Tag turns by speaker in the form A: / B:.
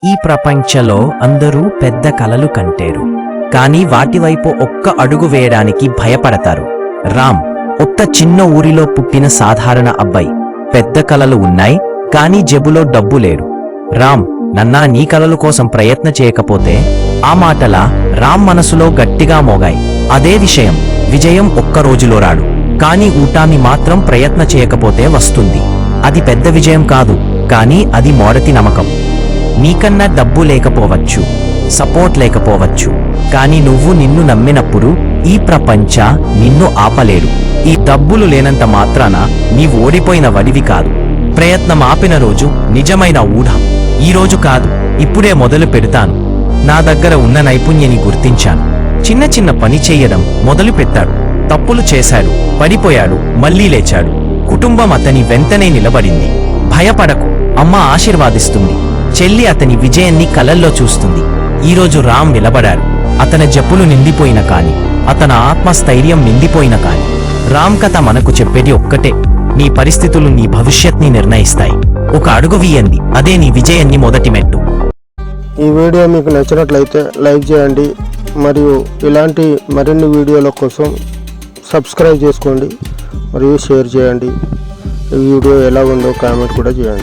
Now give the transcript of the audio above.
A: ఈ ప్రపంచంలో అందరూ పెద్ద కలలు కంటారు, కానీ వాటివైపు ఒక్క అడుగు వేయడానికి భయపడతారు. రామ్ ఒక్క చిన్న ఊరిలో పుట్టిన సాధారణ అబ్బాయి. పెద్ద కలలు ఉన్నాయి, కానీ జేబులో డబ్బు లేరు. రామ్, నన్నా నీ కలల కోసం ప్రయత్న చేయకపోతే? ఆ మాటల రామ్ మనసులో గట్టిగా మోగాయి. అదే విజయం ఒక్క రోజులో రాడు, కానీ ఊటామి మాత్రం ప్రయత్న చేయకపోతే వస్తుంది. అది పెద్ద విజయం కాదు, కానీ అది మొదటి నమ్మకం. నీకన్నా డబ్బు లేకపోవచ్చు, సపోర్ట్ లేకపోవచ్చు, కానీ నువ్వు నిన్ను నమ్మినప్పుడు ఈ ప్రపంచ నిన్ను ఆపలేడు. ఈ డబ్బులు లేనంత మాత్రాన నీవు ఓడిపోయిన వడివి కాదు. ప్రయత్నం ఆపిన రోజు నిజమైన ఊఢం. ఈ రోజు కాదు, ఇప్పుడే మొదలు పెడతాను. నా దగ్గర ఉన్న నైపుణ్యాన్ని గుర్తించాను. చిన్న చిన్న పని చేయడం మొదలు పెట్టాడు. తప్పులు చేశాడు, పడిపోయాడు, మళ్లీ లేచాడు. కుటుంబం అతని వెంటనే నిలబడింది. భయపడకు, అమ్మ ఆశీర్వాదిస్తుంది. చెల్లి అతని విజయాన్ని కలల్లో చూస్తుంది. ఈరోజు రామ్ నిలబడాడు. అతని జబ్బులు నిండిపోయిన కాని, అతని ఆత్మస్థైర్యం నిండిపోయిన కాని. రామ్ కథ మనకు చెప్పేది ఒక్కటే: నీ పరిస్థితులు నీ భవిష్యత్ని నిర్ణయిస్తాయి. ఒక అడుగు వేయండి, అదే నీ విజయాన్ని మొదటి మెట్టు.
B: ఈ వీడియో మీకు నచ్చినట్లయితే లైక్ చేయండి, మరియు ఇలాంటి మరిన్ని వీడియోల కోసం సబ్స్క్రైబ్ చేసుకోండి మరియు షేర్ చేయండి. ఈ వీడియో ఎలా ఉందో కామెంట్ కూడా చేయండి.